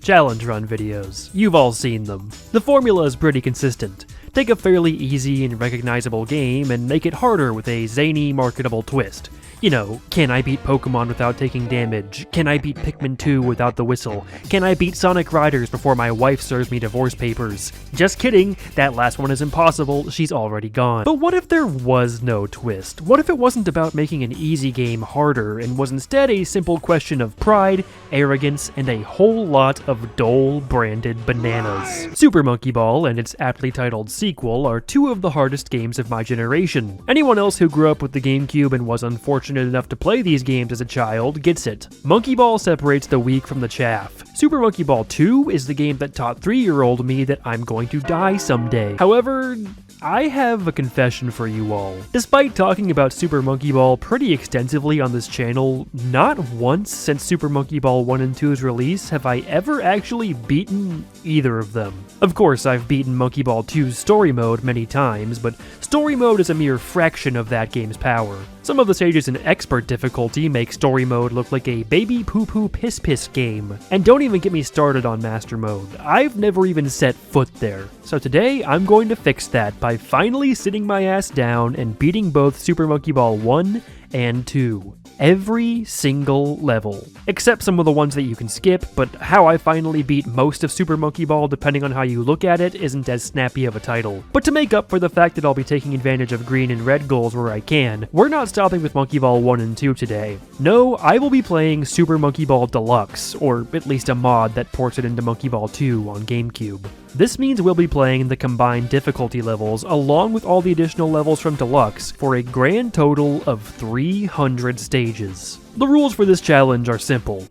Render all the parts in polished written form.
Challenge run videos. You've all seen them. The formula is pretty consistent. Take a fairly easy and recognizable game and make it harder with a zany, marketable twist. You know, can I beat Pokemon without taking damage? Can I beat Pikmin 2 without the whistle? Can I beat Sonic Riders before my wife serves me divorce papers? Just kidding, that last one is impossible, she's already gone. But what if there was no twist? What if it wasn't about making an easy game harder and was instead a simple question of pride, arrogance, and a whole lot of Dole-branded bananas? Super Monkey Ball and its aptly titled sequel are two of the hardest games of my generation. Anyone else who grew up with the GameCube and was unfortunate enough to play these games as a child gets it. Monkey Ball separates the wheat from the chaff. Super Monkey Ball 2 is the game that taught 3-year-old me that I'm going to die someday. However, I have a confession for you all. Despite talking about Super Monkey Ball pretty extensively on this channel, not once since Super Monkey Ball 1 and 2's release have I ever actually beaten either of them. Of course, I've beaten Monkey Ball 2's story mode many times, but story mode is a mere fraction of that game's power. Some of the stages in expert difficulty make story mode look like a baby poo-poo piss-piss game. And don't even get me started on master mode. I've never even set foot there. So today, I'm going to fix that by finally sitting my ass down and beating both Super Monkey Ball 1 and 2. Every single level. Except some of the ones that you can skip, but how I finally beat most of Super Monkey Ball, depending on how you look at it, isn't as snappy of a title. But to make up for the fact that I'll be taking advantage of green and red goals where I can, we're not stopping with Monkey Ball 1 and 2 today. No, I will be playing Super Monkey Ball Deluxe, or at least a mod that ports it into Monkey Ball 2 on GameCube. This means we'll be playing the combined difficulty levels along with all the additional levels from Deluxe for a grand total of 300 stages. The rules for this challenge are simple.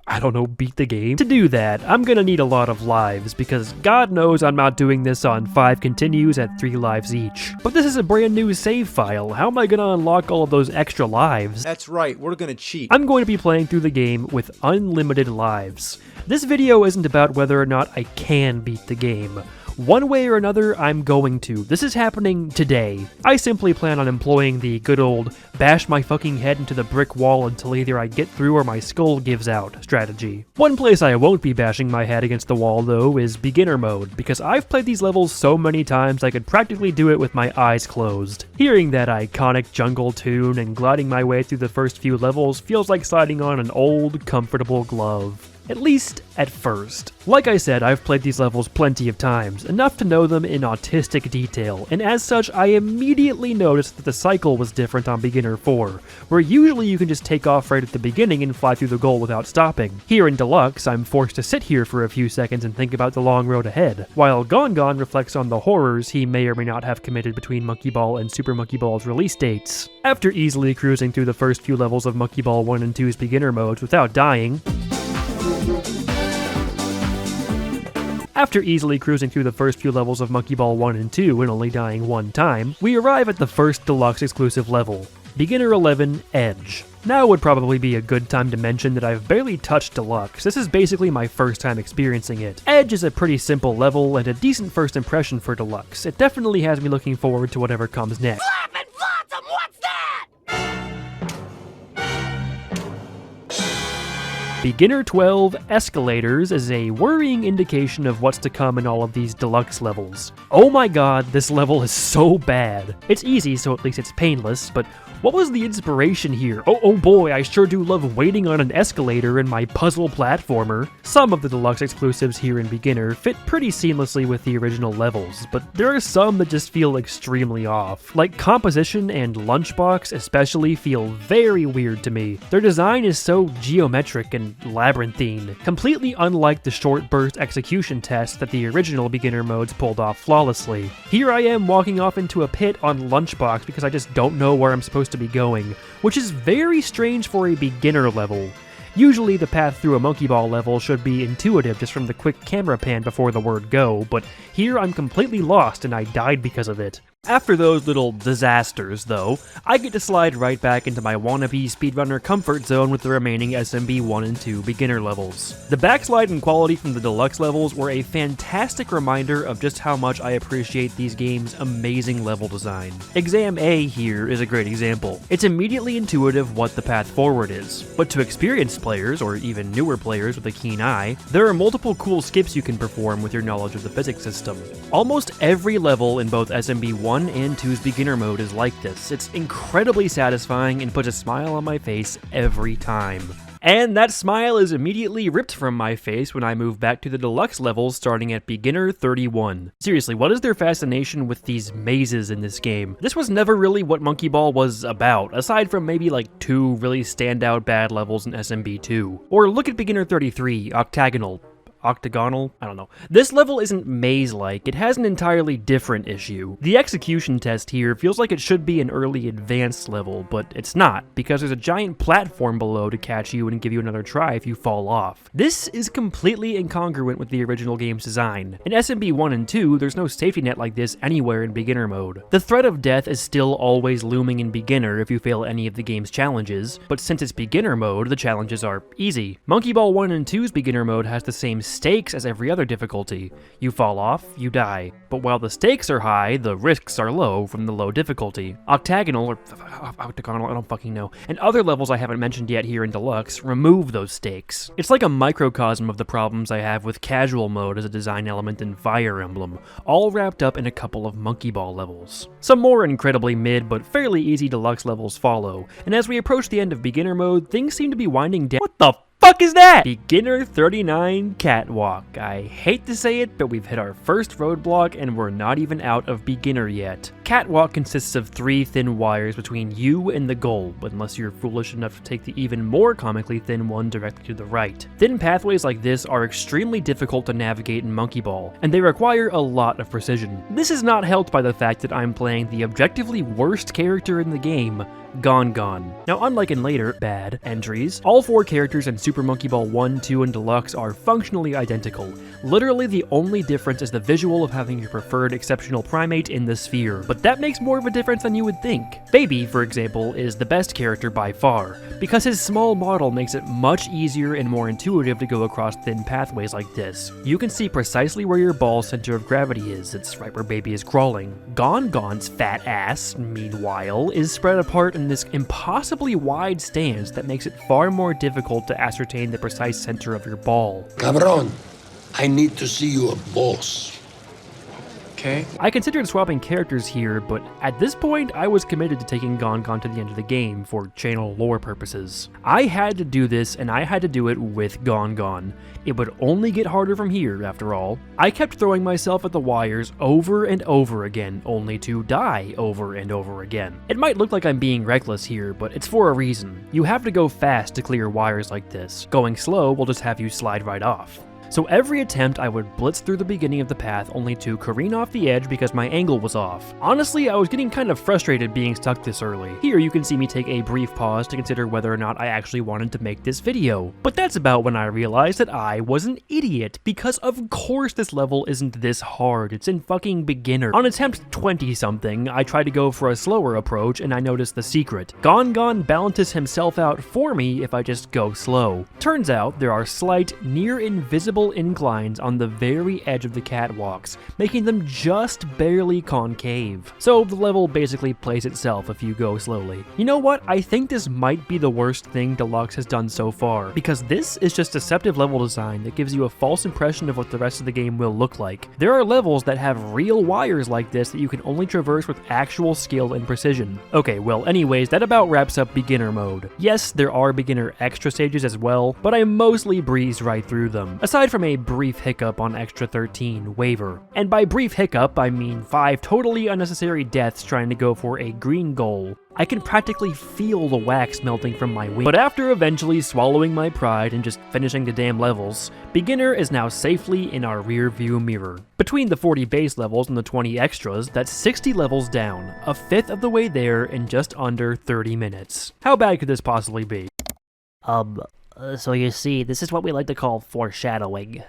I don't know, beat the game? To do that, I'm gonna need a lot of lives, because God knows I'm not doing this on 5 continues at 3 lives each. But this is a brand new save file, how am I gonna unlock all of those extra lives? That's right, we're gonna cheat. I'm going to be playing through the game with unlimited lives. This video isn't about whether or not I can beat the game. One way or another, I'm going to. This is happening today. I simply plan on employing the good old bash my fucking head into the brick wall until either I get through or my skull gives out strategy. One place I won't be bashing my head against the wall though is beginner mode, because I've played these levels so many times I could practically do it with my eyes closed. Hearing that iconic jungle tune and gliding my way through the first few levels feels like sliding on an old, comfortable glove. At least, at first. Like I said, I've played these levels plenty of times, enough to know them in autistic detail, and as such, I immediately noticed that the cycle was different on Beginner 4, where usually you can just take off right at the beginning and fly through the goal without stopping. Here in Deluxe, I'm forced to sit here for a few seconds and think about the long road ahead, while Gon Gon reflects on the horrors he may or may not have committed between Monkey Ball and Super Monkey Ball's release dates. After easily cruising through the first few levels of Monkey Ball 1 and 2's beginner modes without dying, After easily cruising through the first few levels of Monkey Ball 1 and 2 and only dying one time, we arrive at the first Deluxe exclusive level, Beginner 11 Edge. Now would probably be a good time to mention that I've barely touched Deluxe. This is basically my first time experiencing it. Edge is a pretty simple level and a decent first impression for Deluxe. It definitely has me looking forward to whatever comes next. Flap and Flotsam, what's that? Beginner 12 Escalators is a worrying indication of what's to come in all of these Deluxe levels. Oh my god, this level is so bad. It's easy, so at least it's painless, but what was the inspiration here? Oh boy, I sure do love waiting on an escalator in my puzzle platformer. Some of the Deluxe exclusives here in Beginner fit pretty seamlessly with the original levels, but there are some that just feel extremely off. Like Composition and Lunchbox especially feel very weird to me. Their design is so geometric and labyrinthine, completely unlike the short burst execution test that the original Beginner modes pulled off flawlessly. Here I am walking off into a pit on Lunchbox because I just don't know where I'm supposed to be going, which is very strange for a beginner level. Usually the path through a Monkey Ball level should be intuitive just from the quick camera pan before the word go, but here I'm completely lost and I died because of it. After those little disasters, though, I get to slide right back into my wannabe speedrunner comfort zone with the remaining SMB 1 and 2 beginner levels. The backslide in quality from the deluxe levels were a fantastic reminder of just how much I appreciate these games' amazing level design. Exam A here is a great example. It's immediately intuitive what the path forward is, but to experienced players, or even newer players with a keen eye, there are multiple cool skips you can perform with your knowledge of the physics system. Almost every level in both SMB 1 and 2's beginner mode is like this. It's incredibly satisfying and puts a smile on my face every time. And that smile is immediately ripped from my face when I move back to the deluxe levels starting at beginner 31. Seriously, what is their fascination with these mazes in this game? This was never really what Monkey Ball was about, aside from maybe like 2 really standout bad levels in SMB 2. Or look at beginner 33, Octagonal. Octagonal? I don't know. This level isn't maze-like, it has an entirely different issue. The execution test here feels like it should be an early advanced level, but it's not, because there's a giant platform below to catch you and give you another try if you fall off. This is completely incongruent with the original game's design. In SMB 1 and 2, there's no safety net like this anywhere in beginner mode. The threat of death is still always looming in beginner if you fail any of the game's challenges, but since it's beginner mode, the challenges are easy. Monkey Ball 1 and 2's beginner mode has the same stakes as every other difficulty. You fall off, you die. But while the stakes are high, the risks are low from the low difficulty. Octagonal, or Octagonal, I don't fucking know, and other levels I haven't mentioned yet here in Deluxe remove those stakes. It's like a microcosm of the problems I have with casual mode as a design element in Fire Emblem, all wrapped up in a couple of Monkey Ball levels. Some more incredibly mid but fairly easy Deluxe levels follow, and as we approach the end of beginner mode, things seem to be winding down. What the fuck is that? Beginner 39 Catwalk. I hate to say it, but we've hit our first roadblock and we're not even out of beginner yet. Catwalk consists of 3 thin wires between you and the goal, unless you're foolish enough to take the even more comically thin one directly to the right. Thin pathways like this are extremely difficult to navigate in Monkey Ball, and they require a lot of precision. This is not helped by the fact that I'm playing the objectively worst character in the game, Gon Gon. Now, unlike in later, bad entries, all 4 characters in Super Monkey Ball 1, 2, and Deluxe are functionally identical. Literally the only difference is the visual of having your preferred exceptional primate in the sphere, but that makes more of a difference than you would think. Baby, for example, is the best character by far, because his small model makes it much easier and more intuitive to go across thin pathways like this. You can see precisely where your ball's center of gravity is, it's right where Baby is crawling. Gon Gon's fat ass, meanwhile, is spread apart in this impossibly wide stance that makes it far more difficult to ascertain the precise center of your ball. Cabron, I need to see you a boss. Okay. I considered swapping characters here, but at this point I was committed to taking Gon Gon to the end of the game for channel lore purposes. I had to do this, and I had to do it with Gon Gon. It would only get harder from here, after all. I kept throwing myself at the wires over and over again, only to die over and over again. It might look like I'm being reckless here, but it's for a reason. You have to go fast to clear wires like this. Going slow will just have you slide right off. So every attempt I would blitz through the beginning of the path only to careen off the edge because my angle was off. Honestly, I was getting kind of frustrated being stuck this early. Here you can see me take a brief pause to consider whether or not I actually wanted to make this video. But that's about when I realized that I was an idiot, because of course this level isn't this hard, it's in fucking beginner. On attempt 20 something, I tried to go for a slower approach and I noticed the secret. Gon Gon balances himself out for me if I just go slow. Turns out there are slight, near invisible inclines on the very edge of the catwalks, making them just barely concave. So the level basically plays itself if you go slowly. You know what? I think this might be the worst thing Deluxe has done so far, because this is just deceptive level design that gives you a false impression of what the rest of the game will look like. There are levels that have real wires like this that you can only traverse with actual skill and precision. Okay, well anyways, that about wraps up beginner mode. Yes, there are beginner extra stages as well, but I mostly breezed right through them. Aside from a brief hiccup on Extra 13, Waiver. And by brief hiccup, I mean 5 totally unnecessary deaths trying to go for a green goal. I can practically feel the wax melting from my wings. But after eventually swallowing my pride and just finishing the damn levels, beginner is now safely in our rear view mirror. Between the 40 base levels and the 20 extras, that's 60 levels down, a fifth of the way there in just under 30 minutes. How bad could this possibly be? So you see, this is what we like to call foreshadowing.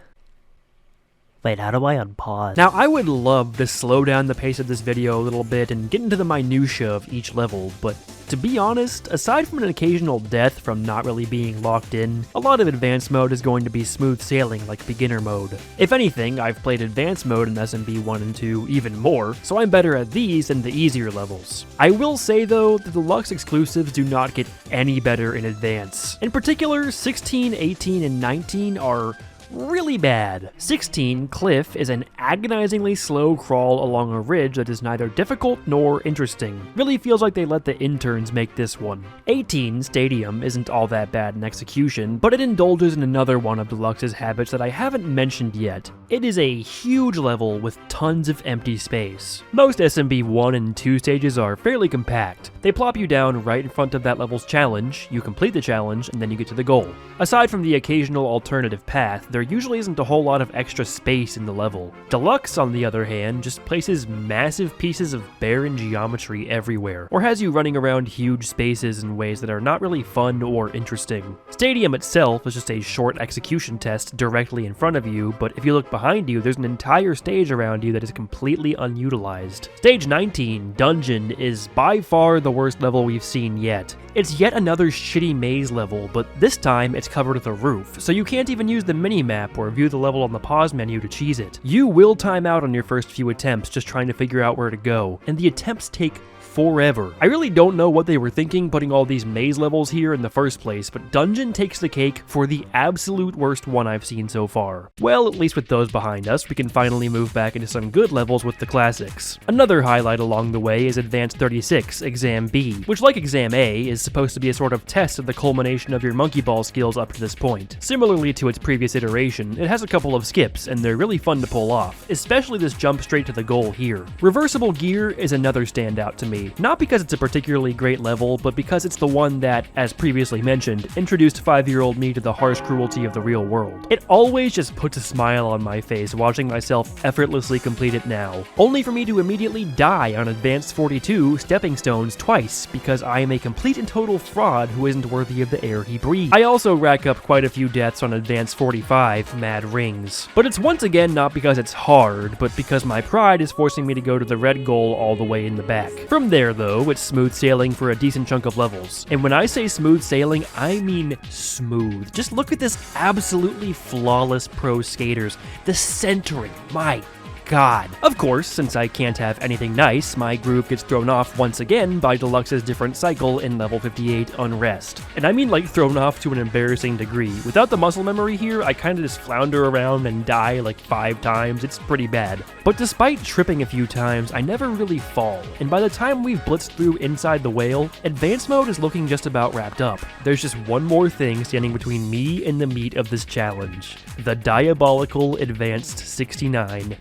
Wait, how do I unpause? Now, I would love to slow down the pace of this video a little bit and get into the minutia of each level, but to be honest, aside from an occasional death from not really being locked in, a lot of advanced mode is going to be smooth sailing like beginner mode. If anything, I've played advanced mode in SMB 1 and 2 even more, so I'm better at these than the easier levels. I will say though, the deluxe exclusives do not get any better in advance. In particular, 16, 18, and 19 are really bad. 16, Cliff, is an agonizingly slow crawl along a ridge that is neither difficult nor interesting. Really feels like they let the interns make this one. 18, Stadium, isn't all that bad in execution, but it indulges in another one of Deluxe's habits that I haven't mentioned yet. It is a huge level with tons of empty space. Most SMB 1 and 2 stages are fairly compact. They plop you down right in front of that level's challenge, you complete the challenge, and then you get to the goal. Aside from the occasional alternative path, there usually isn't a whole lot of extra space in the level. Deluxe, on the other hand, just places massive pieces of barren geometry everywhere, or has you running around huge spaces in ways that are not really fun or interesting. Stadium itself is just a short execution test directly in front of you, but if you look behind you, there's an entire stage around you that is completely unutilized. Stage 19, Dungeon, is by far the worst level we've seen yet. It's yet another shitty maze level, but this time it's covered with a roof, so you can't even use the mini-map or view the level on the pause menu to cheese it. You will time out on your first few attempts just trying to figure out where to go, and the attempts take forever. I really don't know what they were thinking putting all these maze levels here in the first place, but Dungeon takes the cake for the absolute worst one I've seen so far. Well, at least with those behind us, we can finally move back into some good levels with the classics. Another highlight along the way is Advanced 36, Exam B, which, like Exam A, is supposed to be a sort of test of the culmination of your monkey ball skills up to this point. Similarly to its previous iteration, it has a couple of skips, and they're really fun to pull off, especially this jump straight to the goal here. Reversible Gear is another standout to me. Not because it's a particularly great level, but because it's the one that, as previously mentioned, introduced 5-year-old me to the harsh cruelty of the real world. It always just puts a smile on my face watching myself effortlessly complete it now, only for me to immediately die on Advanced 42 Stepping Stones twice, because I am a complete and total fraud who isn't worthy of the air he breathes. I also rack up quite a few deaths on Advanced 45 Mad Rings, but it's once again not because it's hard, but because my pride is forcing me to go to the red goal all the way in the back. From there though, it's smooth sailing for a decent chunk of levels. And when I say smooth sailing, I mean smooth. Just look at this absolutely flawless pro skaters. The centering, my God. Of course, since I can't have anything nice, my groove gets thrown off once again by Deluxe's different cycle in level 58 Unrest. And I mean like thrown off to an embarrassing degree. Without the muscle memory here, I kinda just flounder around and die like 5 times. It's pretty bad. But despite tripping a few times, I never really fall. And by the time we've blitzed through inside the whale, advanced mode is looking just about wrapped up. There's just one more thing standing between me and the meat of this challenge. The diabolical Advanced 69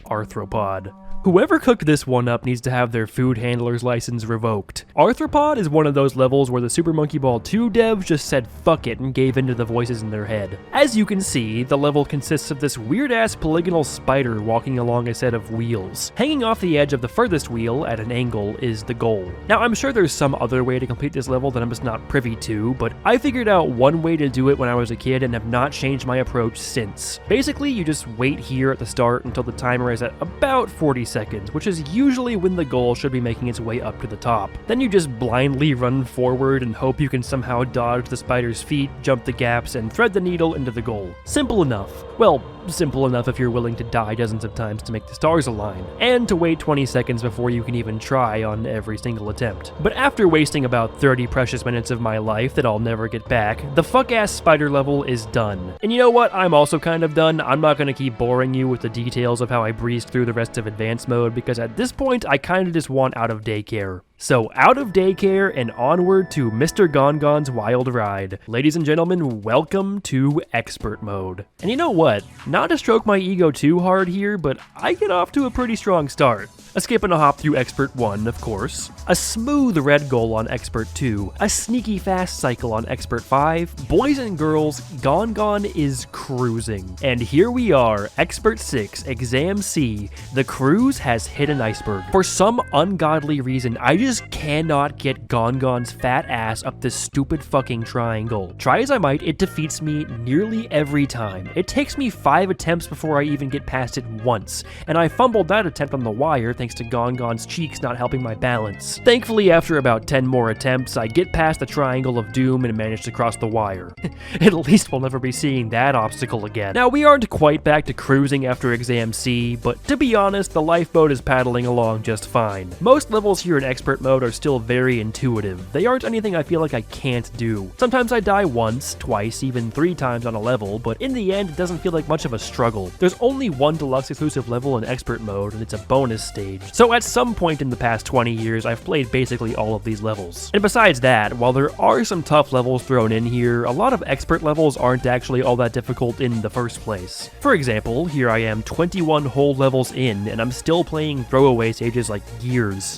Arthropod. Whoever cooked this one up needs to have their food handler's license revoked. Arthropod is one of those levels where the Super Monkey Ball 2 devs just said fuck it and gave in to the voices in their head. As you can see, the level consists of this weird-ass polygonal spider walking along a set of wheels. Hanging off the edge of the furthest wheel at an angle is the goal. Now, I'm sure there's some other way to complete this level that I'm just not privy to, but I figured out one way to do it when I was a kid and have not changed my approach since. Basically, you just wait here at the start until the timer is at about 40 seconds, which is usually when the goal should be making its way up to the top. Then you just blindly run forward and hope you can somehow dodge the spider's feet, jump the gaps, and thread the needle into the goal. Simple enough. Well, simple enough if you're willing to die dozens of times to make the stars align, and to wait 20 seconds before you can even try on every single attempt. But after wasting about 30 precious minutes of my life that I'll never get back, the fuck-ass spider level is done. And you know what? I'm also kind of done. I'm not gonna keep boring you with the details of how I breezed through the rest of advanced mode, because at this point, I kinda just want out of daycare. So out of daycare and onward to Mr. Gongon's wild ride. Ladies and gentlemen, welcome to expert mode. And you know what? Not to stroke my ego too hard here, but I get off to a pretty strong start. A skip and a hop through Expert 1, of course. A smooth red goal on Expert 2. A sneaky fast cycle on Expert 5. Boys and girls, Gongon is cruising. And here we are, Expert 6, Exam C. The cruise has hit an iceberg. For some ungodly reason, I just just cannot get Gongon's fat ass up this stupid fucking triangle. Try as I might, it defeats me nearly every time. It takes me 5 attempts before I even get past it once, and I fumbled that attempt on the wire thanks to Gongon's cheeks not helping my balance. Thankfully, after about 10 more attempts, I get past the triangle of doom and manage to cross the wire. At least we'll never be seeing that obstacle again. Now, we aren't quite back to cruising after Exam C, but to be honest, the lifeboat is paddling along just fine. Most levels here in Expert mode are still very intuitive. They aren't anything I feel like I can't do. Sometimes I die once, twice, even 3 times on a level, but in the end, it doesn't feel like much of a struggle. There's only one deluxe exclusive level in Expert mode, and it's a bonus stage. So at some point in the past 20 years, I've played basically all of these levels. And besides that, while there are some tough levels thrown in here, a lot of Expert levels aren't actually all that difficult in the first place. For example, here I am 21 whole levels in, and I'm still playing throwaway stages like Gears.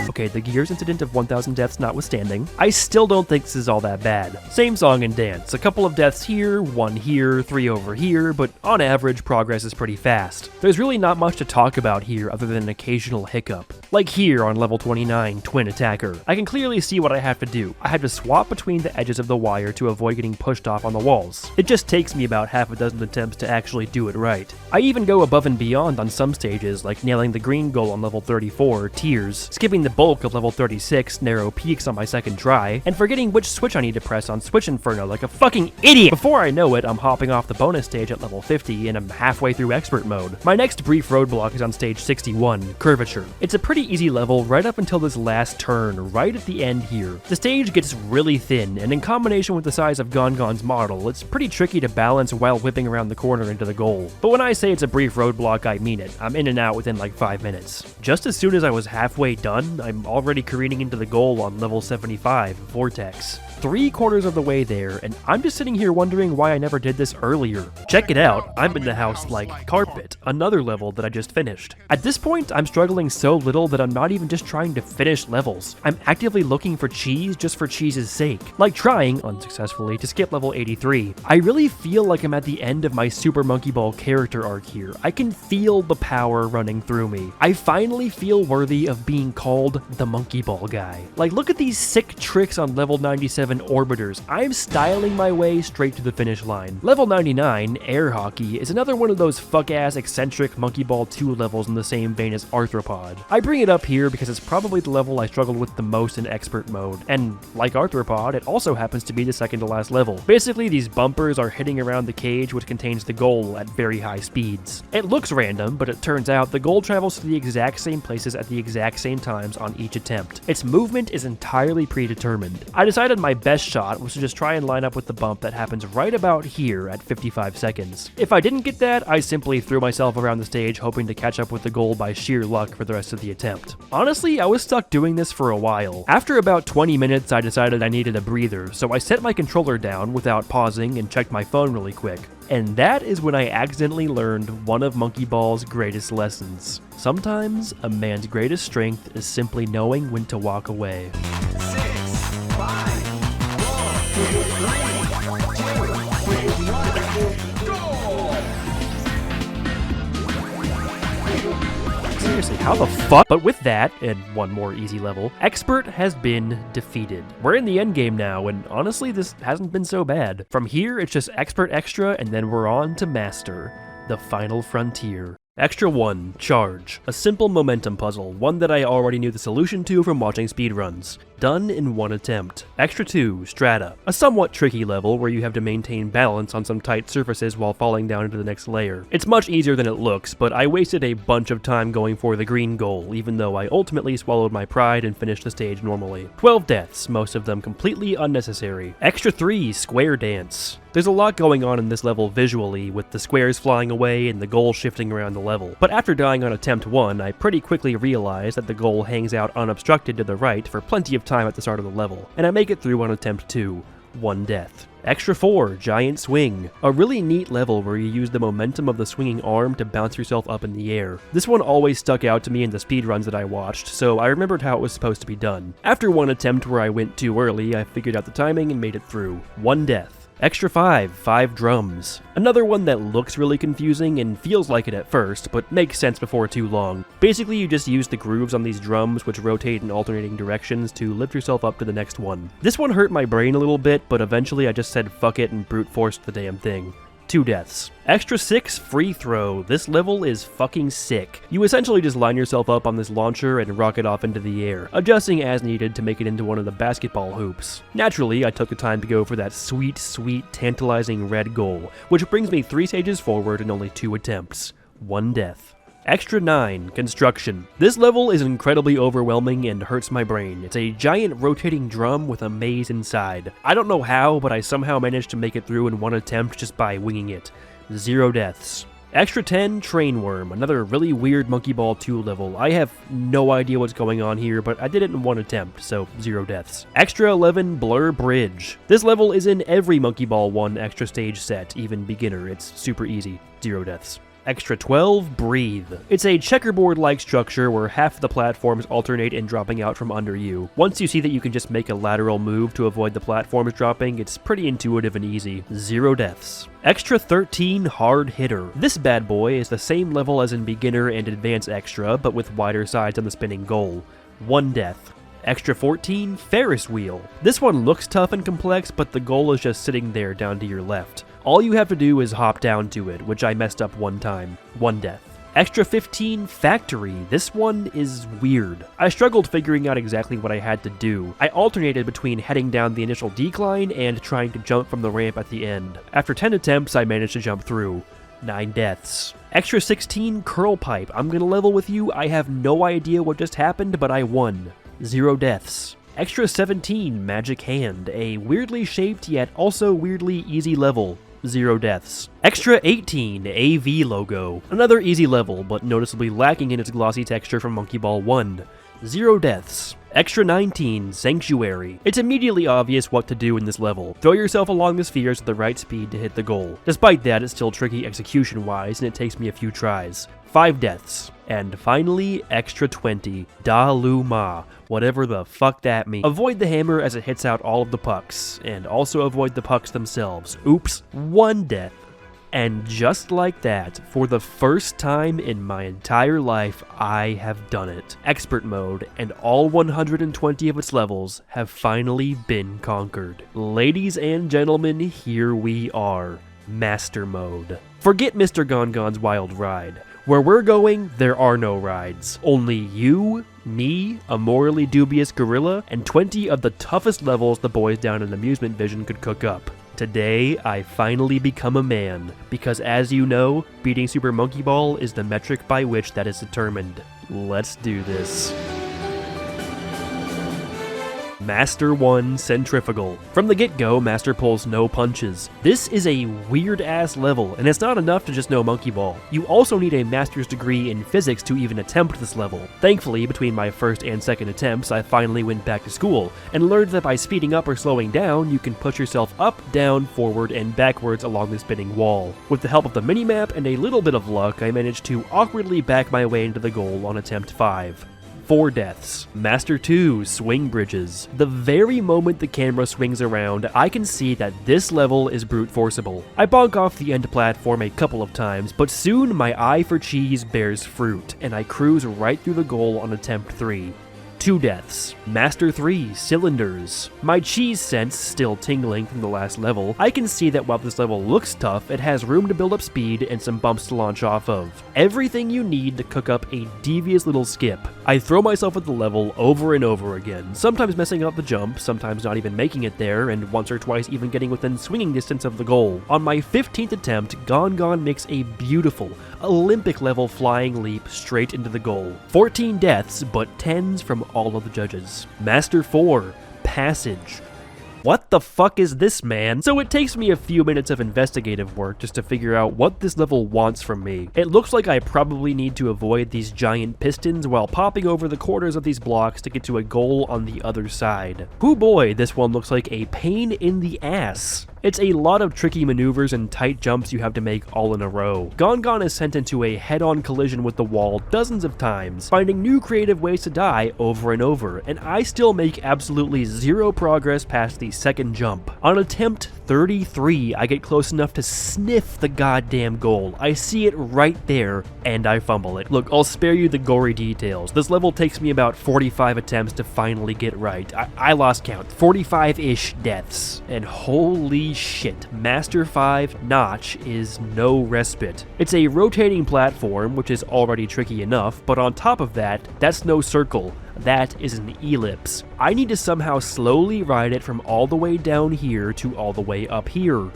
Okay, the Gears incident of 1,000 deaths notwithstanding, I still don't think this is all that bad. Same song and dance, a couple of deaths here, 1 here, 3 over here, but on average, progress is pretty fast. There's really not much to talk about here other than an occasional hiccup. Like here on level 29, Twin Attacker. I can clearly see what I have to do. I have to swap between the edges of the wire to avoid getting pushed off on the walls. It just takes me about half a dozen attempts to actually do it right. I even go above and beyond on some stages, like nailing the green goal on level 34, Tears, skipping the bulk of level 36, Narrow Peaks on my second try, and forgetting which switch I need to press on Switch Inferno like a fucking idiot! Before I know it, I'm hopping off the bonus stage at level 50 and I'm halfway through Expert mode. My next brief roadblock is on stage 61, Curvature. It's a pretty easy level right up until this last turn, right at the end here. The stage gets really thin, and in combination with the size of Gongon's model, it's pretty tricky to balance while whipping around the corner into the goal. But when I say it's a brief roadblock, I mean it. I'm in and out within like 5 minutes. Just as soon as I was halfway done, I'm already careening into the goal on level 75, Vortex. 3/4 of the way there, and I'm just sitting here wondering why I never did this earlier. Check it out, I'm in the house like Carpet, another level that I just finished. At this point, I'm struggling so little that I'm not even just trying to finish levels. I'm actively looking for cheese just for cheese's sake. Like trying, unsuccessfully, to skip level 83. I really feel like I'm at the end of my Super Monkey Ball character arc here. I can feel the power running through me. I finally feel worthy of being called the Monkey Ball guy. Like, look at these sick tricks on level 97 orbiters. I'm styling my way straight to the finish line. Level 99, Air Hockey, is another one of those fuck-ass eccentric Monkey Ball 2 levels in the same vein as Arthropod. I bring it up here because it's probably the level I struggled with the most in Expert mode, and like Arthropod, it also happens to be the second to last level. Basically, these bumpers are hitting around the cage which contains the goal at very high speeds. It looks random, but it turns out the goal travels to the exact same places at the exact same times on each attempt. Its movement is entirely predetermined. I decided my best shot was to just try and line up with the bump that happens right about here at 55 seconds. If I didn't get that, I simply threw myself around the stage hoping to catch up with the goal by sheer luck for the rest of the attempt. Honestly, I was stuck doing this for a while. After about 20 minutes, I decided I needed a breather, so I set my controller down without pausing and checked my phone really quick. And that is when I accidentally learned one of Monkey Ball's greatest lessons. Sometimes, a man's greatest strength is simply knowing when to walk away. 6, 5, 4, 3, 2, 1, go! Seriously, how the fuck? But with that, and one more easy level, Expert has been defeated. We're in the endgame now, and honestly, this hasn't been so bad. From here, it's just Expert Extra, and then we're on to Master, the final frontier. Extra 1, Charge. A simple momentum puzzle, one that I already knew the solution to from watching speedruns. Done in 1 attempt. Extra 2, Strata. A somewhat tricky level where you have to maintain balance on some tight surfaces while falling down into the next layer. It's much easier than it looks, but I wasted a bunch of time going for the green goal, even though I ultimately swallowed my pride and finished the stage normally. 12 deaths, most of them completely unnecessary. Extra 3, Square Dance. There's a lot going on in this level visually, with the squares flying away and the goal shifting around the level. But after dying on attempt 1, I pretty quickly realized that the goal hangs out unobstructed to the right for plenty of time at the start of the level, and I make it through on attempt 2, 1 death. Extra 4, Giant Swing. A really neat level where you use the momentum of the swinging arm to bounce yourself up in the air. This one always stuck out to me in the speedruns that I watched, so I remembered how it was supposed to be done. After one attempt where I went too early, I figured out the timing and made it through. 1 death. Extra 5 drums. Another one that looks really confusing and feels like it at first, but makes sense before too long. Basically, you just use the grooves on these drums, which rotate in alternating directions, to lift yourself up to the next one. This one hurt my brain a little bit, but eventually I just said fuck it and brute forced the damn thing. 2 deaths. Extra 6 free throw. This level is fucking sick. You essentially just line yourself up on this launcher and rocket off into the air, adjusting as needed to make it into one of the basketball hoops. Naturally, I took the time to go for that sweet, tantalizing red goal, which brings me 3 stages forward in only 2 attempts. 1 death. Extra 9, construction. This level is incredibly overwhelming and hurts my brain. It's a giant rotating drum with a maze inside. I don't know how, but I somehow managed to make it through in 1 attempt just by winging it. 0 deaths. Extra 10, train worm, another really weird Monkey Ball 2 level. I have no idea what's going on here, but I did it in 1 attempt, so 0 deaths. Extra 11, blur bridge. This level is in every Monkey Ball 1 extra stage set, even beginner. It's super easy. 0 deaths. Extra 12, breathe. It's a checkerboard-like structure where half of the platforms alternate in dropping out from under you. Once you see that you can just make a lateral move to avoid the platforms dropping, it's pretty intuitive and easy. 0 deaths. Extra 13, hard hitter. This bad boy is the same level as in beginner and advanced extra, but with wider sides on the spinning goal. 1 death. Extra 14, Ferris wheel. This one looks tough and complex, but the goal is just sitting there down to your left. All you have to do is hop down to it, which I messed up 1 time. 1 death. Extra 15, factory. This one is weird. I struggled figuring out exactly what I had to do. I alternated between heading down the initial decline and trying to jump from the ramp at the end. After 10 attempts, I managed to jump through. 9 deaths. Extra 16, curl pipe. I'm gonna level with you. I have no idea what just happened, but I won. 0 deaths. Extra 17, magic hand. A weirdly shaped yet also weirdly easy level. 0 deaths. Extra 18, AV logo. Another easy level, but noticeably lacking in its glossy texture from Monkey Ball 1. 0 deaths. Extra 19, Sanctuary. It's immediately obvious what to do in this level. Throw yourself along the spheres at the right speed to hit the goal. Despite that, it's still tricky execution-wise, and it takes me a few tries. 5 deaths. And finally, Extra 20, Da Lu Ma, whatever the fuck that means. Avoid the hammer as it hits out all of the pucks, and also avoid the pucks themselves. Oops, 1 death. And just like that, for the first time in my entire life, I have done it. Expert mode, and all 120 of its levels have finally been conquered. Ladies and gentlemen, here we are. Master mode. Forget Mr. Gongon's wild ride. Where we're going, there are no rides. Only you, me, a morally dubious gorilla, and 20 of the toughest levels the boys down in Amusement Vision could cook up. Today, I finally become a man, because as you know, beating Super Monkey Ball is the metric by which that is determined. Let's do this. Master 1 Centrifugal. From the get-go, Master pulls no punches. This is a weird-ass level, and it's not enough to just know Monkey Ball. You also need a master's degree in physics to even attempt this level. Thankfully, between my first and second attempts, I finally went back to school, and learned that by speeding up or slowing down, you can push yourself up, down, forward, and backwards along the spinning wall. With the help of the minimap and a little bit of luck, I managed to awkwardly back my way into the goal on attempt 5. 4 deaths. Master 2, swing bridges. The very moment the camera swings around, I can see that this level is brute forceable. I bonk off the end platform a couple of times, but soon my eye for cheese bears fruit, and I cruise right through the goal on attempt 3. 2 deaths. Master 3, cylinders. My cheese sense still tingling from the last level, I can see that while this level looks tough, it has room to build up speed and some bumps to launch off of. Everything you need to cook up a devious little skip. I throw myself at the level over and over again, sometimes messing up the jump, sometimes not even making it there, and once or twice even getting within swinging distance of the goal. On my 15th attempt, Gongon makes a beautiful, Olympic-level flying leap straight into the goal. 14 deaths, but 10s from all of the judges. Master 4, Passage. What the fuck is this, man? So it takes me a few minutes of investigative work just to figure out what this level wants from me. It looks like I probably need to avoid these giant pistons while popping over the corners of these blocks to get to a goal on the other side. Hoo boy, this one looks like a pain in the ass. It's a lot of tricky maneuvers and tight jumps you have to make all in a row. Gongon is sent into a head-on collision with the wall dozens of times, finding new creative ways to die over and over, and I still make absolutely zero progress past the second jump. On attempt 33, I get close enough to sniff the goddamn goal. I see it right there, and I fumble it. Look, I'll spare you the gory details. This level takes me about 45 attempts to finally get right. I lost count. 45-ish deaths. And holy shit, Master 5 Notch is no respite. It's a rotating platform, which is already tricky enough, but on top of that, that's no circle. That is an ellipse. I need to somehow slowly ride it from all the way down here to all the way up here.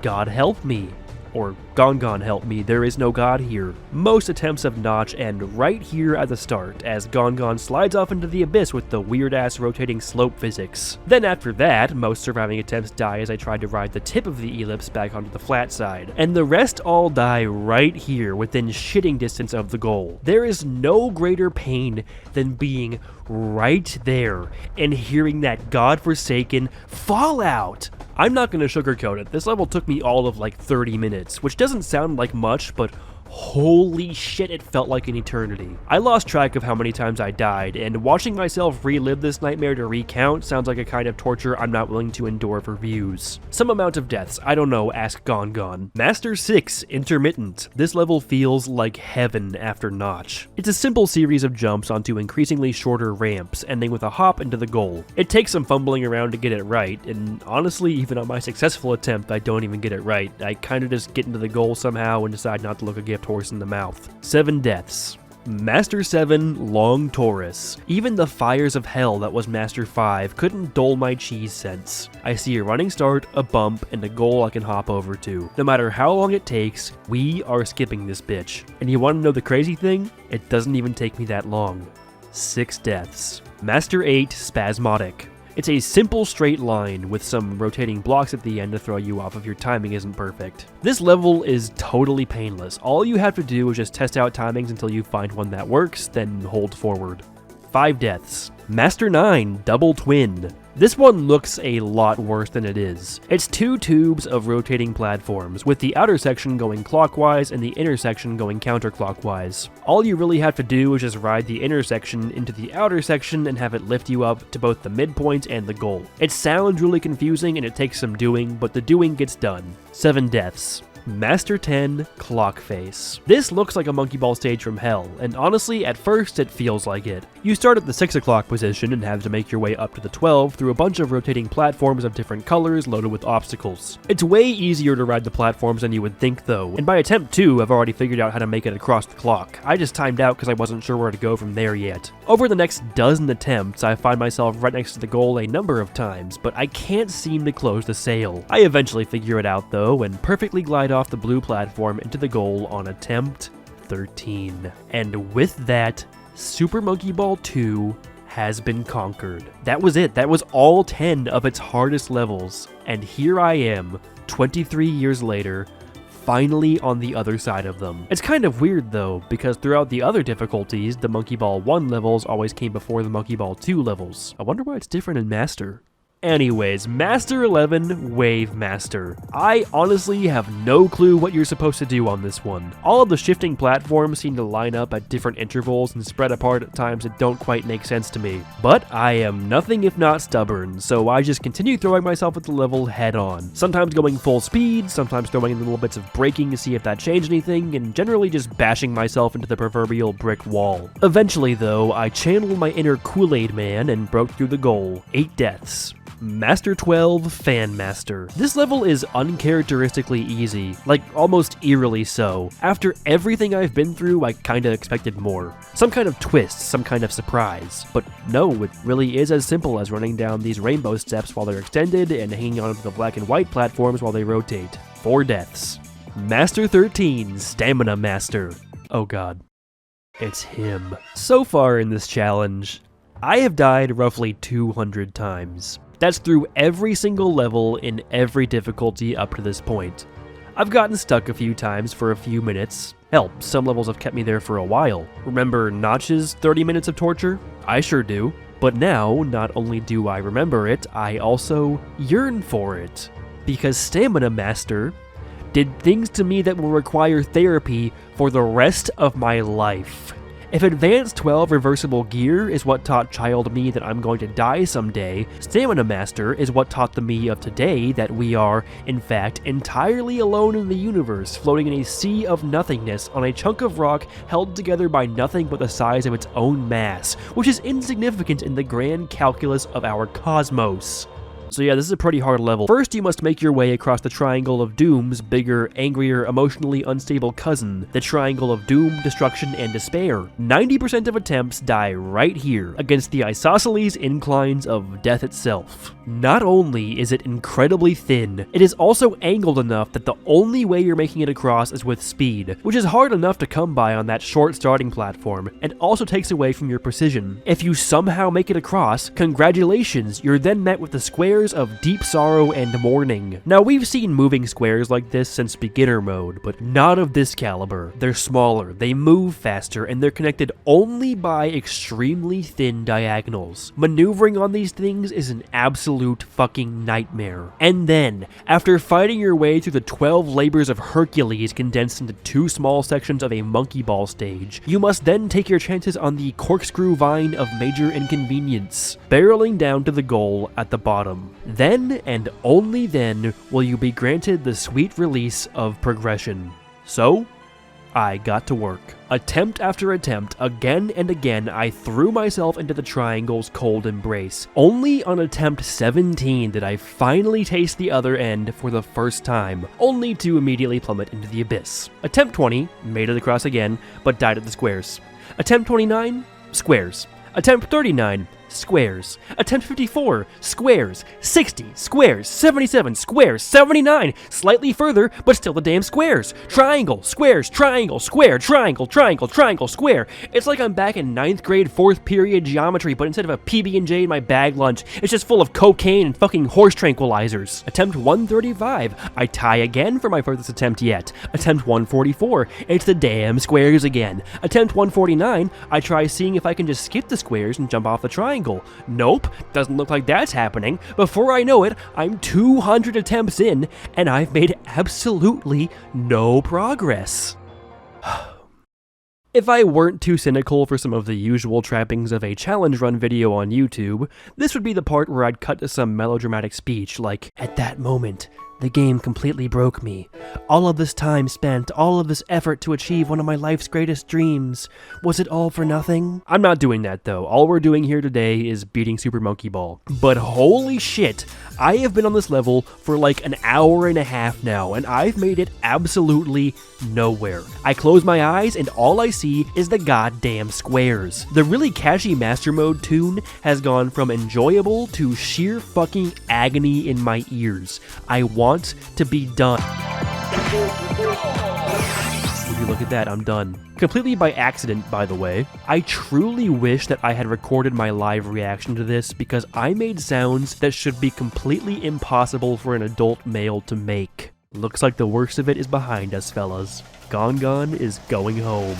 God help me. Or Gongon help me, there is no God here. Most attempts of Notch end right here at the start, as Gongon slides off into the abyss with the weird-ass rotating slope physics. Then after that, most surviving attempts die as I try to ride the tip of the ellipse back onto the flat side. And the rest all die right here, within shitting distance of the goal. There is no greater pain than being right there and hearing that godforsaken fallout. I'm not going to sugarcoat it, this level took me all of like 30 minutes, which doesn't sound like much, but holy shit, it felt like an eternity. I lost track of how many times I died, and watching myself relive this nightmare to recount sounds like a kind of torture I'm not willing to endure for views. Some amount of deaths, I don't know, ask Gongon. Master 6, Intermittent. This level feels like heaven after Notch. It's a simple series of jumps onto increasingly shorter ramps, ending with a hop into the goal. It takes some fumbling around to get it right, and honestly, even on my successful attempt, I don't even get it right. I kinda just get into the goal somehow and decide not to look a gift horse in the mouth. 7 deaths. Master 7, Long Taurus. Even the fires of hell that was Master 5 couldn't dull my cheese sense. I see a running start, a bump, and a goal I can hop over to. No matter how long it takes, we are skipping this bitch. And you want to know the crazy thing? It doesn't even take me that long. 6 deaths. Master 8, Spasmodic. It's a simple straight line with some rotating blocks at the end to throw you off if your timing isn't perfect. This level is totally painless. All you have to do is just test out timings until you find one that works, then hold forward. 5 deaths. Master 9, Double Twin. This one looks a lot worse than it is. It's 2 tubes of rotating platforms, with the outer section going clockwise and the inner section going counterclockwise. All you really have to do is just ride the inner section into the outer section and have it lift you up to both the midpoint and the goal. It sounds really confusing and it takes some doing, but the doing gets done. 7 deaths. Master 10, Clockface. This looks like a monkey ball stage from hell, and honestly, at first it feels like it. You start at the 6 o'clock position and have to make your way up to the 12 through a bunch of rotating platforms of different colors loaded with obstacles. It's way easier to ride the platforms than you would think though, and by attempt 2, I've already figured out how to make it across the clock. I just timed out because I wasn't sure where to go from there yet. Over the next dozen attempts, I find myself right next to the goal a number of times, but I can't seem to close the sail. I eventually figure it out though, and perfectly glide off the blue platform into the goal on attempt 13. And with that, Super Monkey Ball 2 has been conquered. That was it. That was all 10 of its hardest levels. And here I am, 23 years later, finally on the other side of them. It's kind of weird though, because throughout the other difficulties, the Monkey Ball 1 levels always came before the Monkey Ball 2 levels. I wonder why it's different in Master. Anyways, Master 11, Wave Master. I honestly have no clue what you're supposed to do on this one. All of the shifting platforms seem to line up at different intervals and spread apart at times that don't quite make sense to me. But I am nothing if not stubborn, so I just continue throwing myself at the level head on. Sometimes going full speed, sometimes throwing in little bits of braking to see if that changed anything, and generally just bashing myself into the proverbial brick wall. Eventually though, I channeled my inner Kool-Aid man and broke through the goal. 8 deaths. Master 12, Fan Master. This level is uncharacteristically easy, like almost eerily so. After everything I've been through, I kinda expected more. Some kind of twist, some kind of surprise. But no, it really is as simple as running down these rainbow steps while they're extended and hanging onto the black and white platforms while they rotate. 4 deaths. Master 13, Stamina Master. Oh god. It's him. So far in this challenge, I have died roughly 200 times. That's through every single level in every difficulty up to this point. I've gotten stuck a few times for a few minutes. Hell, some levels have kept me there for a while. Remember Notch's 30 minutes of torture? I sure do. But now, not only do I remember it, I also yearn for it. because Stamina Master did things to me that will require therapy for the rest of my life. If Advanced 12 Reversible Gear is what taught child me that I'm going to die someday, Stamina Master is what taught the me of today that we are, in fact, entirely alone in the universe, floating in a sea of nothingness on a chunk of rock held together by nothing but the size of its own mass, which is insignificant in the grand calculus of our cosmos. So yeah, this is a pretty hard level. First, you must make your way across the Triangle of Doom's bigger, angrier, emotionally unstable cousin, the Triangle of Doom, Destruction, and Despair. 90% of attempts die right here, against the isosceles inclines of death itself. Not only is it incredibly thin, it is also angled enough that the only way you're making it across is with speed, which is hard enough to come by on that short starting platform, and also takes away from your precision. If you somehow make it across, congratulations, you're then met with the squares of deep sorrow and mourning. Now, we've seen moving squares like this since beginner mode, but not of this caliber. They're smaller, they move faster, and they're connected only by extremely thin diagonals. Maneuvering on these things is an absolute fucking nightmare. And then, after fighting your way through the 12 labors of Hercules condensed into 2 small sections of a monkey ball stage, you must then take your chances on the corkscrew vine of major inconvenience, barreling down to the goal at the bottom. Then, and only then, will you be granted the sweet release of progression. So, I got to work. Attempt after attempt, again and again, I threw myself into the triangle's cold embrace. Only on attempt 17 did I finally taste the other end for the first time, only to immediately plummet into the abyss. Attempt 20, made it across again, but died at the squares. Attempt 29, squares. Attempt 39, squares. Attempt 54, squares. 60, squares. 77, squares. 79, slightly further, but still the damn squares. Triangle, squares, triangle, square, triangle, triangle, triangle, square. It's like I'm back in 9th grade 4th period geometry, but instead of a PB&J in my bag lunch, it's just full of cocaine and fucking horse tranquilizers. Attempt 135, I tie again for my furthest attempt yet. Attempt 144, it's the damn squares again. Attempt 149, I try seeing if I can just skip the squares and jump off the triangle. Nope, doesn't look like that's happening. Before I know it, I'm 200 attempts in, and I've made absolutely no progress. If I weren't too cynical for some of the usual trappings of a challenge run video on YouTube, this would be the part where I'd cut to some melodramatic speech like, "At that moment, the game completely broke me. All of this time spent, all of this effort to achieve one of my life's greatest dreams. Was it all for nothing?" I'm not doing that though. All we're doing here today is beating Super Monkey Ball. But holy shit, I have been on this level for like an hour and a half now, and I've made it absolutely nowhere. I close my eyes and all I see is the goddamn squares. The really catchy Master Mode tune has gone from enjoyable to sheer fucking agony in my ears. I want to be done. Would you look at that, I'm done. Completely by accident, by the way. I truly wish that I had recorded my live reaction to this because I made sounds that should be completely impossible for an adult male to make. Looks like the worst of it is behind us, fellas. Gon is going home.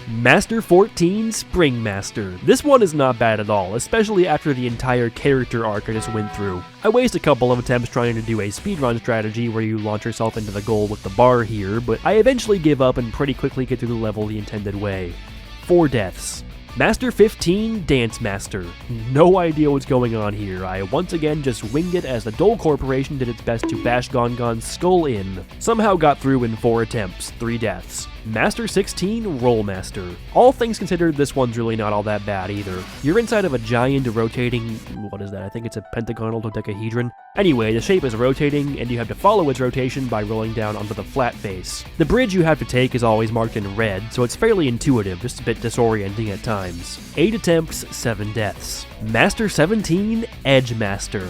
Master 14 Spring Master. This one is not bad at all, especially after the entire character arc I just went through. I waste a couple of attempts trying to do a speedrun strategy where you launch yourself into the goal with the bar here, but I eventually give up and pretty quickly get through the level the intended way. 4 deaths. Master 15 Dance Master. No idea what's going on here. I once again just winged it as the Dole Corporation did its best to bash Gon's skull in. Somehow got through in 4 attempts, 3 deaths. Master 16 Roll Master. All things considered, this one's really not all that bad either. You're inside of a giant rotating, what is that? I think it's a pentagonal dodecahedron. Anyway, the shape is rotating, and you have to follow its rotation by rolling down onto the flat face. The bridge you have to take is always marked in red, so it's fairly intuitive, just a bit disorienting at times. 8 attempts, 7 deaths. Master 17 Edge Master.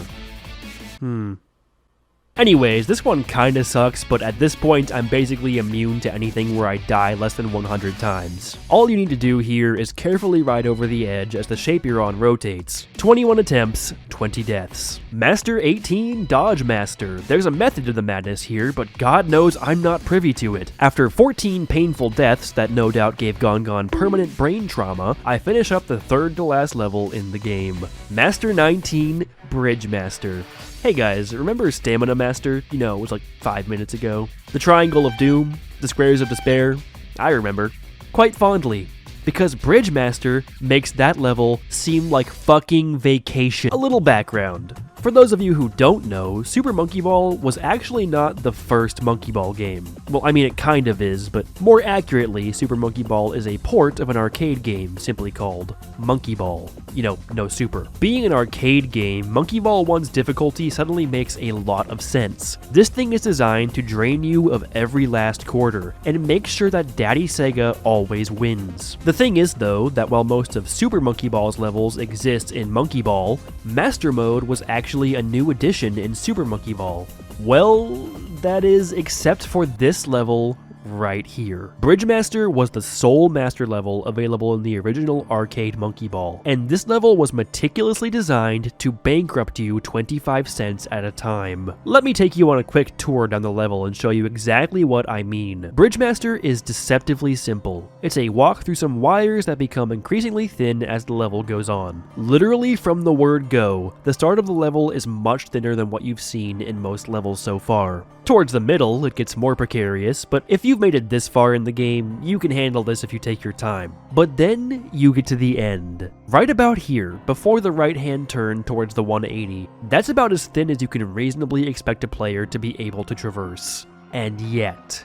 Anyways, this one kinda sucks, but at this point I'm basically immune to anything where I die less than 100 times. All you need to do here is carefully ride over the edge as the shape you're on rotates. 21 attempts, 20 deaths. Master 18 Dodge Master. There's a method to the madness here, but God knows I'm not privy to it. After 14 painful deaths that no doubt gave Gon permanent brain trauma, I finish up the third to last level in the game. Master 19 Bridge Master. Hey guys, remember Stamina Master? You know, it was like 5 minutes ago. The Triangle of Doom, the Squares of Despair. I remember. Quite fondly. Because Bridge Master makes that level seem like fucking vacation. A little background. For those of you who don't know, Super Monkey Ball was actually not the first Monkey Ball game. Well, I mean, it kind of is, but more accurately, Super Monkey Ball is a port of an arcade game simply called Monkey Ball. You know, no super. Being an arcade game, Monkey Ball 1's difficulty suddenly makes a lot of sense. This thing is designed to drain you of every last quarter, and make sure that Daddy Sega always wins. The thing is, though, that while most of Super Monkey Ball's levels exist in Monkey Ball, Master Mode was actually a new addition in Super Monkey Ball. Well, that is, except for this level right here. Bridge Master was the sole master level available in the original arcade Monkey Ball, and this level was meticulously designed to bankrupt you 25 cents at a time. Let me take you on a quick tour down the level and show you exactly what I mean. Bridge Master is deceptively simple. It's a walk through some wires that become increasingly thin as the level goes on. Literally from the word go, the start of the level is much thinner than what you've seen in most levels so far. Towards the middle, it gets more precarious, but if you've made it this far in the game, you can handle this if you take your time. But then you get to the end. Right about here, before the right-hand turn towards the 180, that's about as thin as you can reasonably expect a player to be able to traverse. And yet,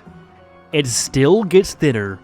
it still gets thinner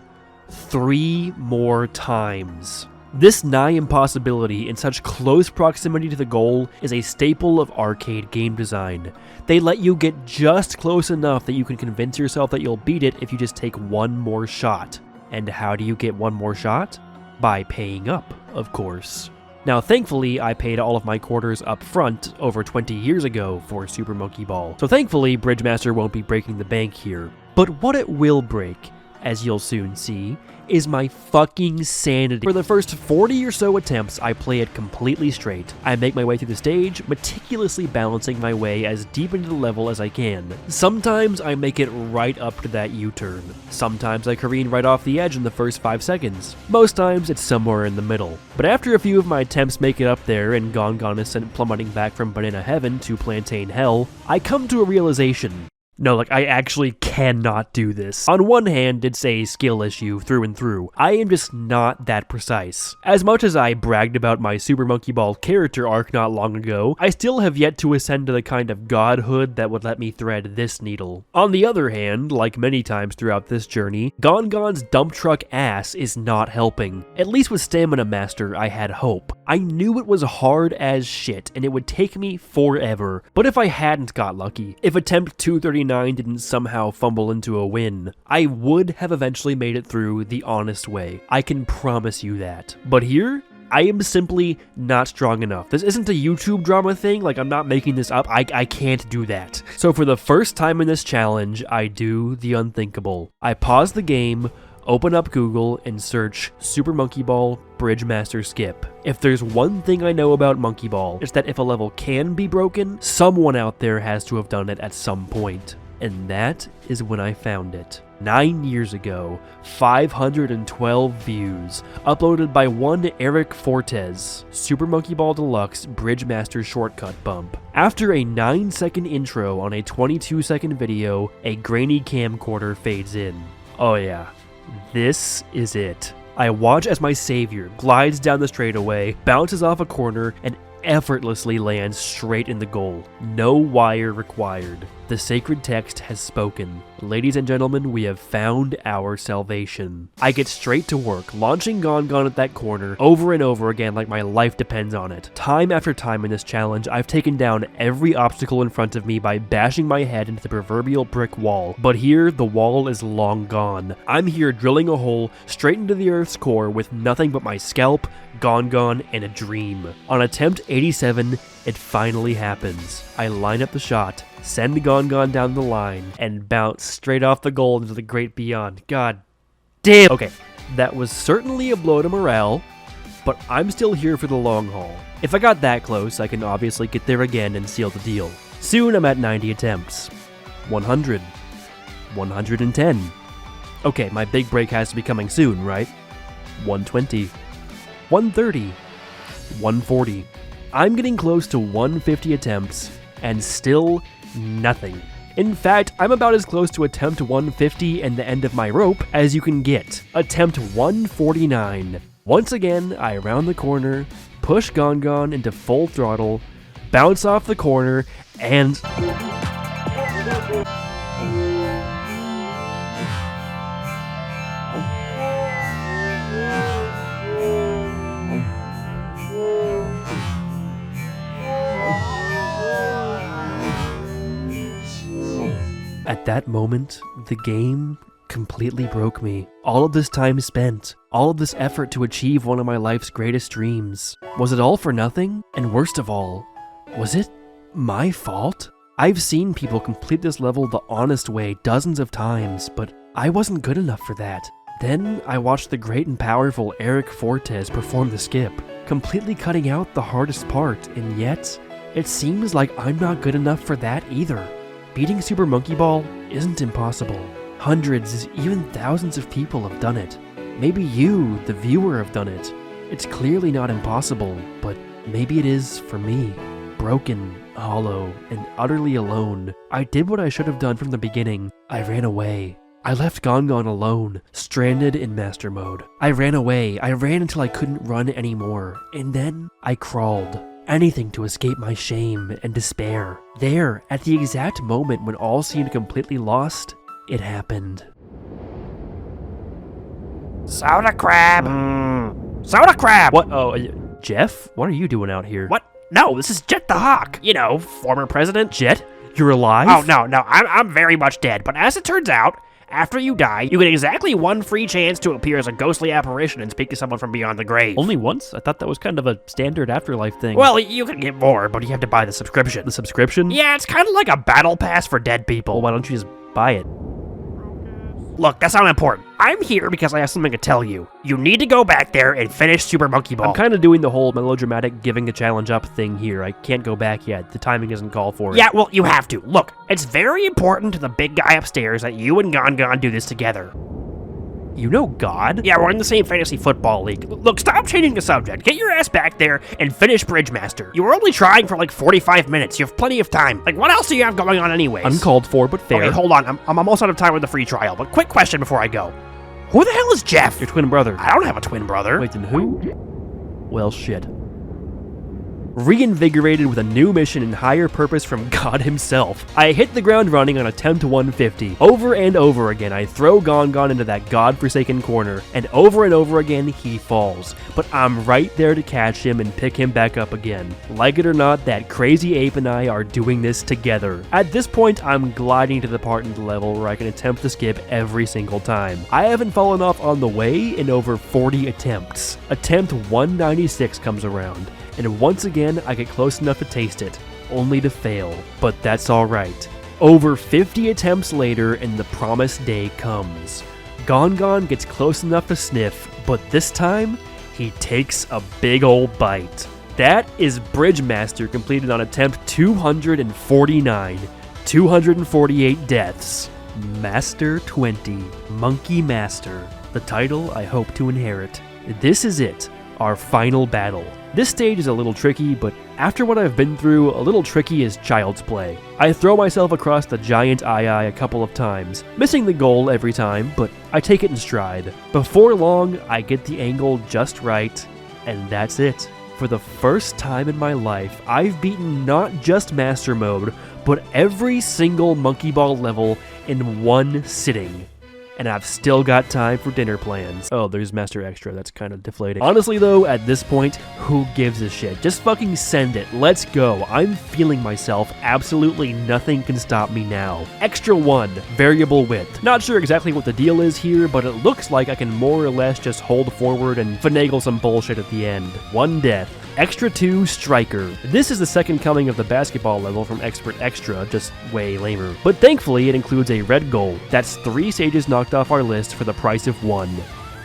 3 more times. This nigh impossibility in such close proximity to the goal is a staple of arcade game design. They let you get just close enough that you can convince yourself that you'll beat it if you just take one more shot. And how do you get one more shot? By paying up, of course. Now thankfully, I paid all of my quarters up front over 20 years ago for Super Monkey Ball, so thankfully Bridge Master won't be breaking the bank here. But what it will break, as you'll soon see, is my fucking sanity. For the first 40 or so attempts, I play it completely straight. I make my way through the stage, meticulously balancing my way as deep into the level as I can. Sometimes I make it right up to that U-turn. Sometimes I careen right off the edge in the first 5 seconds. Most times it's somewhere in the middle. But after a few of my attempts make it up there and Gon is sent plummeting back from Banana Heaven to Plantain Hell, I come to a realization. No, like, I actually cannot do this. On one hand, it's a skill issue through and through. I am just not that precise. As much as I bragged about my Super Monkey Ball character arc not long ago, I still have yet to ascend to the kind of godhood that would let me thread this needle. On the other hand, like many times throughout this journey, Gon's dump truck ass is not helping. At least with Stamina Master, I had hope. I knew it was hard as shit, and it would take me forever. But if I hadn't got lucky, if attempt 239 didn't somehow fumble into a win, I would have eventually made it through the honest way. I can promise you that. But here, I am simply not strong enough. This isn't a YouTube drama thing, like I'm not making this up, I can't do that. So for the first time in this challenge, I do the unthinkable. I pause the game, open up Google, and search Super Monkey Ball Bridge Master Skip. If there's one thing I know about Monkey Ball, it's that if a level can be broken, someone out there has to have done it at some point. And that is when I found it. 9 years ago, 512 views, uploaded by one Eric Fortes, Super Monkey Ball Deluxe Bridge Master Shortcut Bump. After a 9-second intro on a 22-second video, a grainy camcorder fades in. Oh yeah, this is it. I watch as my savior glides down the straightaway, bounces off a corner, and effortlessly lands straight in the goal. No wire required. The sacred text has spoken. Ladies and gentlemen, we have found our salvation. I get straight to work, launching Gon at that corner over and over again like my life depends on it. Time after time in this challenge, I've taken down every obstacle in front of me by bashing my head into the proverbial brick wall. But here, the wall is long gone. I'm here drilling a hole straight into the Earth's core with nothing but my scalp, Gon, and a dream. On attempt 87, it finally happens. I line up the shot, send Gon down the line, and bounce straight off the goal into the great beyond. God damn! Okay, that was certainly a blow to morale, but I'm still here for the long haul. If I got that close, I can obviously get there again and seal the deal. Soon I'm at 90 attempts. 100. 110. Okay, my big break has to be coming soon, right? 120. 130. 140. I'm getting close to 150 attempts, and still nothing. In fact, I'm about as close to attempt 150 and the end of my rope as you can get. Attempt 149. Once again, I round the corner, push Gongon into full throttle, bounce off the corner, and... At that moment, the game completely broke me. All of this time spent, all of this effort to achieve one of my life's greatest dreams. Was it all for nothing? And worst of all, was it my fault? I've seen people complete this level the honest way dozens of times, but I wasn't good enough for that. Then I watched the great and powerful Eric Fortes perform the skip, completely cutting out the hardest part, and yet, it seems like I'm not good enough for that either. Beating Super Monkey Ball isn't impossible. Hundreds, even thousands of people have done it. Maybe you, the viewer, have done it. It's clearly not impossible, but maybe it is for me. Broken, hollow, and utterly alone. I did what I should have done from the beginning. I ran away. I left Gongon alone, stranded in Master Mode. I ran away. I ran until I couldn't run anymore. And then I crawled. Anything to escape my shame and despair. There, at the exact moment when all seemed completely lost, it happened. Soda crab! Soda crab! What? Oh, Jeff? What are you doing out here? What? No, this is Jet the Hawk. You know, former president. Jet? You're alive? Oh, no, I'm very much dead. But as it turns out, after you die, you get exactly one free chance to appear as a ghostly apparition and speak to someone from beyond the grave. Only once? I thought that was kind of a standard afterlife thing. Well, you can get more, but you have to buy the subscription. The subscription? Yeah, it's kind of like a battle pass for dead people. Well, why don't you just buy it? Look, that's not important. I'm here because I have something to tell you. You need to go back there and finish Super Monkey Ball. I'm kind of doing the whole melodramatic giving a challenge up thing here. I can't go back yet. The timing isn't called for it. Yeah, well, you have to. Look, it's very important to the big guy upstairs that you and Gongon do this together. You know God? Yeah, we're in the same fantasy football league. Look, stop changing the subject. Get your ass back there and finish Bridgemaster. You were only trying for like 45 minutes. You have plenty of time. Like, what else do you have going on anyways? Uncalled for, but fair. Okay, hold on. I'm almost out of time with the free trial, but quick question before I go. Who the hell is Jeff? Your twin brother. I don't have a twin brother. Wait, then who? Well, shit. Reinvigorated with a new mission and higher purpose from God himself, I hit the ground running on attempt 150. Over and over again, I throw Gongon into that godforsaken corner, and over again, he falls. But I'm right there to catch him and pick him back up again. Like it or not, that crazy ape and I are doing this together. At this point, I'm gliding to the part in the level where I can attempt to skip every single time. I haven't fallen off on the way in over 40 attempts. Attempt 196 comes around, and once again, I get close enough to taste it, only to fail. But that's alright. Over 50 attempts later, and the promised day comes. Gongon gets close enough to sniff, but this time, he takes a big old bite. That is Bridgemaster completed on attempt 249. 248 deaths. Master 20. Monkey Master. The title I hope to inherit. This is it. Our final battle. This stage is a little tricky, but after what I've been through, a little tricky is child's play. I throw myself across the giant eye a couple of times, missing the goal every time, but I take it in stride. Before long, I get the angle just right, and that's it. For the first time in my life, I've beaten not just Master Mode, but every single Monkey Ball level in one sitting. And I've still got time for dinner plans. Oh, there's Master Extra. That's kind of deflating. Honestly, though, at this point, who gives a shit? Just fucking send it. Let's go. I'm feeling myself. Absolutely nothing can stop me now. Extra 1, variable width. Not sure exactly what the deal is here, but it looks like I can more or less just hold forward and finagle some bullshit at the end. 1 death. Extra 2, Striker. This is the second coming of the basketball level from Expert Extra, just way lamer. But thankfully, it includes a red goal. That's 3 stages knocked off our list for the price of 1.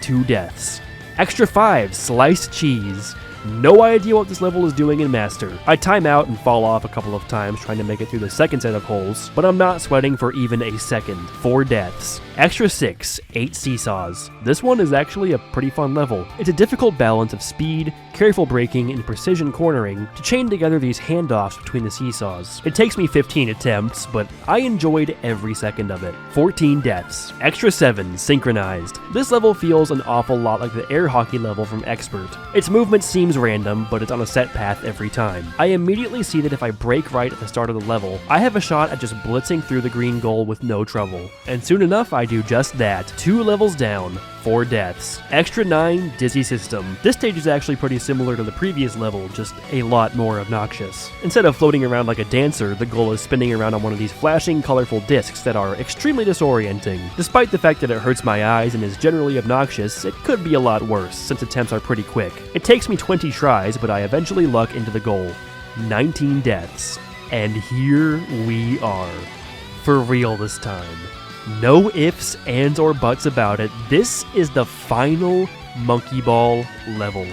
2 deaths. Extra 5, Sliced Cheese. No idea what this level is doing in Master. I time out and fall off a couple of times trying to make it through the second set of holes, but I'm not sweating for even a second. 4 deaths. Extra 6, 8 seesaws. This one is actually a pretty fun level. It's a difficult balance of speed, careful braking, and precision cornering to chain together these handoffs between the seesaws. It takes me 15 attempts, but I enjoyed every second of it. 14 deaths. Extra 7, synchronized. This level feels an awful lot like the air hockey level from Expert. Its movement seems random, but it's on a set path every time. I immediately see that if I brake right at the start of the level, I have a shot at just blitzing through the green goal with no trouble. And soon enough, I do just that. 2 levels down, 4 deaths. Extra 9, dizzy system. This stage is actually pretty similar to the previous level, just a lot more obnoxious. Instead of floating around like a dancer, the goal is spinning around on one of these flashing, colorful discs that are extremely disorienting. Despite the fact that it hurts my eyes and is generally obnoxious, it could be a lot worse, since attempts are pretty quick. It takes me 20 tries, but I eventually luck into the goal. 19 deaths. And here we are. For real this time. No ifs, ands, or buts about it. This is the final Monkey Ball level.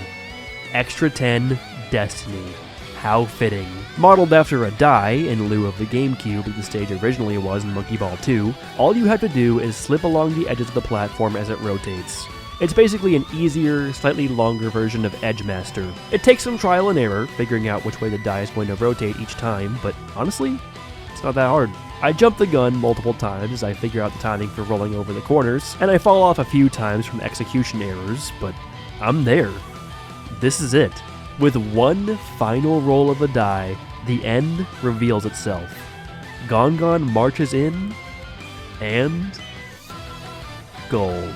Extra 10, Destiny. How fitting. Modeled after a die in lieu of the GameCube that the stage originally was in Monkey Ball 2, all you have to do is slip along the edges of the platform as it rotates. It's basically an easier, slightly longer version of Edgemaster. It takes some trial and error, figuring out which way the die is going to rotate each time, but honestly, it's not that hard. I jump the gun multiple times as I figure out the timing for rolling over the corners, and I fall off a few times from execution errors, but I'm there. This is it. With one final roll of the die, the end reveals itself. Gongon marches in, and goal.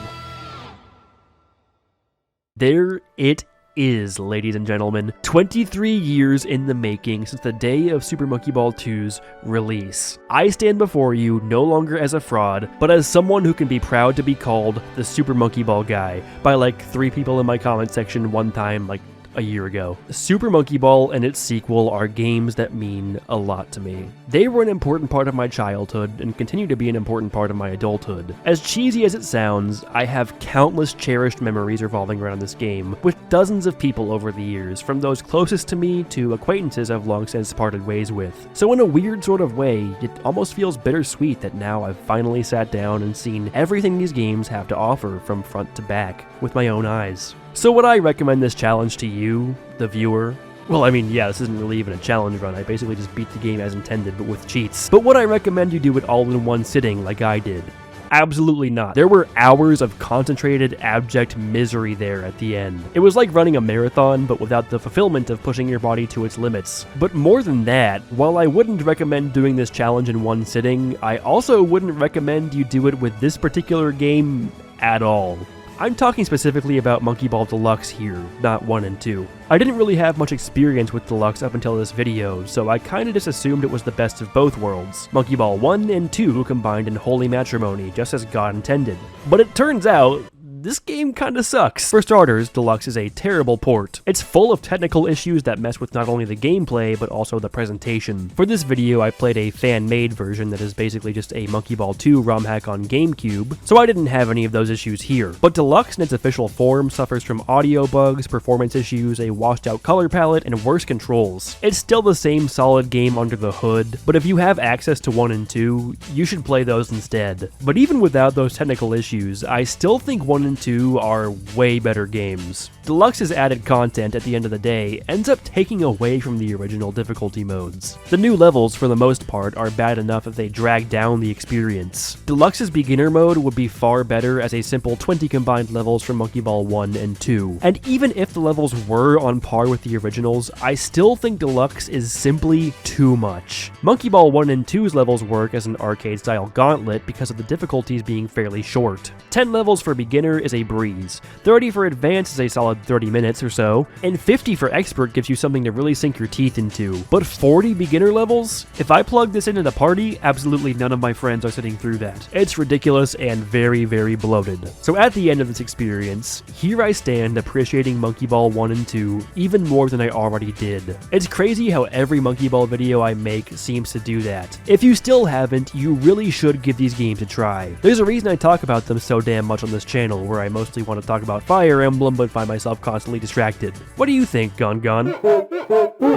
There it is, ladies and gentlemen. 23 years in the making since the day of Super Monkey Ball 2's release. I stand before you no longer as a fraud, but as someone who can be proud to be called the Super Monkey Ball guy by like 3 people in my comment section one time like a year ago. Super Monkey Ball and its sequel are games that mean a lot to me. They were an important part of my childhood and continue to be an important part of my adulthood. As cheesy as it sounds, I have countless cherished memories revolving around this game, with dozens of people over the years, from those closest to me to acquaintances I've long since parted ways with. So in a weird sort of way, it almost feels bittersweet that now I've finally sat down and seen everything these games have to offer from front to back with my own eyes. So would I recommend this challenge to you, the viewer? Well, I mean, yeah, this isn't really even a challenge run. I basically just beat the game as intended, but with cheats. But would I recommend you do it all in one sitting like I did? Absolutely not. There were hours of concentrated, abject misery there at the end. It was like running a marathon, but without the fulfillment of pushing your body to its limits. But more than that, while I wouldn't recommend doing this challenge in one sitting, I also wouldn't recommend you do it with this particular game at all. I'm talking specifically about Monkey Ball Deluxe here, not 1 and 2. I didn't really have much experience with Deluxe up until this video, so I kinda just assumed it was the best of both worlds. Monkey Ball 1 and 2 combined in holy matrimony, just as God intended. But it turns out, this game kinda sucks. For starters, Deluxe is a terrible port. It's full of technical issues that mess with not only the gameplay, but also the presentation. For this video, I played a fan-made version that is basically just a Monkey Ball 2 ROM hack on GameCube, so I didn't have any of those issues here. But Deluxe in its official form suffers from audio bugs, performance issues, a washed-out color palette, and worse controls. It's still the same solid game under the hood, but if you have access to 1 and 2, you should play those instead. But even without those technical issues, I still think 1 and 2 are way better games. Deluxe's added content at the end of the day ends up taking away from the original difficulty modes. The new levels, for the most part, are bad enough that they drag down the experience. Deluxe's beginner mode would be far better as a simple 20 combined levels from Monkey Ball 1 and 2. And even if the levels were on par with the originals, I still think Deluxe is simply too much. Monkey Ball 1 and 2's levels work as an arcade-style gauntlet because of the difficulties being fairly short. 10 levels for beginner is a breeze, 30 for advanced is a solid 30 minutes or so, and 50 for expert gives you something to really sink your teeth into. But 40 beginner levels? If I plug this into the party, absolutely none of my friends are sitting through that. It's ridiculous and very, very bloated. So at the end of this experience, here I stand appreciating Monkey Ball 1 and 2 even more than I already did. It's crazy how every Monkey Ball video I make seems to do that. If you still haven't, you really should give these games a try. There's a reason I talk about them so damn much on this channel, where I mostly want to talk about Fire Emblem but find myself constantly distracted. What do you think, Gun Gun?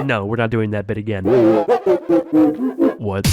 No, we're not doing that bit again. What?